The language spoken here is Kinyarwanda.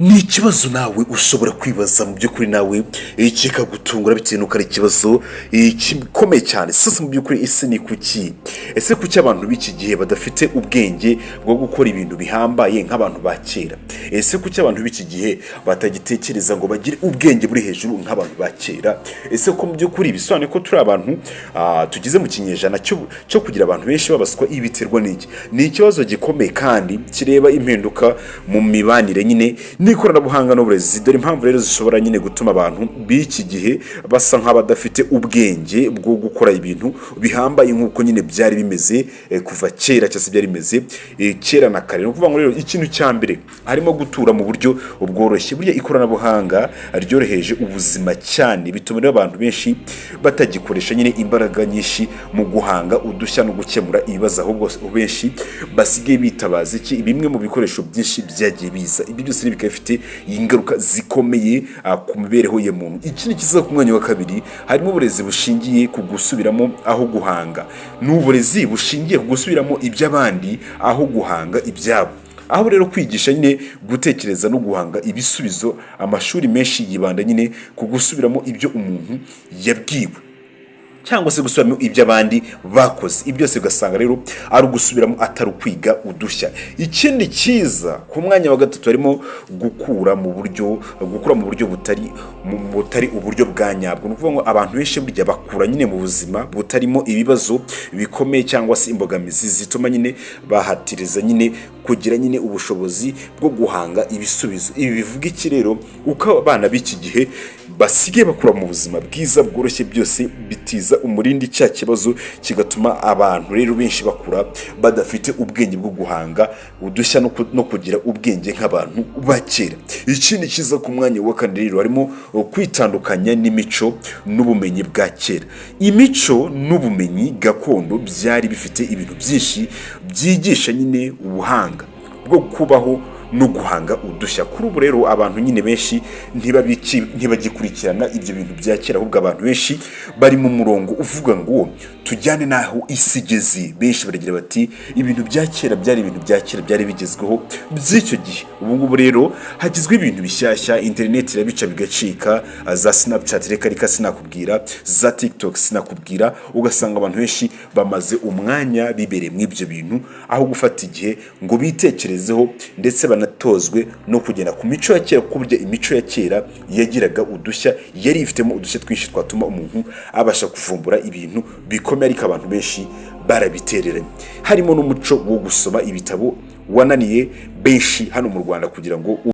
ni ikibazo nawe ushobora kwibaza mu by'ukuri nawe kikagutungura bitewe n'uko ari ikibazo gikomeye cyane. Sasa mu by'ukuri ese ni kuki abantu b'iki gihe badafite ubwenge bwo gukora ibintu bihambaye nk'abantu ba kera? Ese kuki abantu b'iki gihe batagitekereza ngo bagire ubwenge buri hejuru nk'abantu ba kera? Ese ko mu by'ukuri bisobanuye ko turi abantu tugize mu kinyejana cyo kugira abantu benshi babaswa ibiterwa n'iki? Ni ikibazo gikomeye kandi kireba impinduka mu mibanire nyine n'ikoranabuhanga n'uburezi. Dore impamvu rero zishobora nyine gutuma abantu b'iki gihe basa nk'abadafite ubwenge bwo gukora ibintu bihambaye nk'uko nyine byari bimeze kuva kera, cyangwa se byari bimeze kera na kare. No kuvuga ngo rero ikintu cya mbere harimo gutura mu buryo bworoshye. Burya ikoranabuhanga ryoroheje ubuzima cyane, bituma rero abantu benshi batagikoresha nyine imbaraga nyinshi mu guhanga udushya no gukemura ibibazo, ahubwo benshi basigaye bitabaza bimwe mu bikoresho byinshi byagiye biza. Ibi byose bikaba bifite ingaruka zikomeye ku mibereho ya muntu. Ikindi kiza ku mwanya wa kabiri harimo uburezi bushingiye ku gusubiramo aho guhanga. Ni uburezi bushingiye ku gusubiramo iby'abandi aho guhanga ibyabo. Aho rero kwigisha nyine gutekereza no guhanga ibisubizo, amashuri menshi yibanda nyine ku gusubiramo ibyo umuntu yabwiwe cyangwa se gusubiramo ibyo abandi bakoze. Ibyo byose ugasanga rero ari ugusubiramo atari ukwiga udushya. Ikindi kiza ku mwanya wa gatatu harimo gukura mu buryo butari uburyo bwa nyabwo. Ni ukuvuga ngo abantu benshi burya bakura nyine mu buzima butarimo ibibazo bikomeye cyangwa se imbogamizi zituma nyine bahatiriza nyine kugira nyine ubushobozi bwo guhanga ibisubizo. Ibi bivuga iki rero? Uko abana b'iki gihe basigaye bakura mu buzima bwiza bworoshye, byose bitiza umurindi cya kibazo, kigatuma abantu rero benshi bakura badafite ubwenge bwo guhanga udushya no kugira ubwenge nk'abantu ba kera. Ikindi kiza ku mwanya wa kane rero harimo kwitandukanya n'imico n'ubumenyi bwa kera. Imico n'ubumenyi gakondo byari bifite ibintu byinshi byigisha nyine ubuhanga bwo kubaho no guhanga udushya. Kuri ubu rero abantu nyine benshi ntibagikurikirana ibyo bintu bya kera, ahubwo abantu benshi bari mu murongo uvuga ngo tujyane naho isi igeze. Benshi baragira bati ibintu bya kera byari ibintu bya kera byari bigezweho by'icyo gihe. Ubu ngubu rero hagizwe ibintu bishyashya, internet irabica bigacika, za Snapchat reka sinakubwira, za TikTok sinakubwira. Ugasanga abantu benshi bamaze umwanya bibereye mu ibyo bintu, aho gufata igihe ngo bitekerezeho ndetse banatozwe no kugenda ku mico ya kera. Kuburya imico ya kera yagiraga udushya, yari ifitemo udushya twinshi twatuma umuntu abasha kuvumbura ibintu bikomeye, ariko abantu benshi barabitereranye. Harimo n'umuco wo gusoma ibitabo wananiye benshi hano mu Rwanda kugira ngo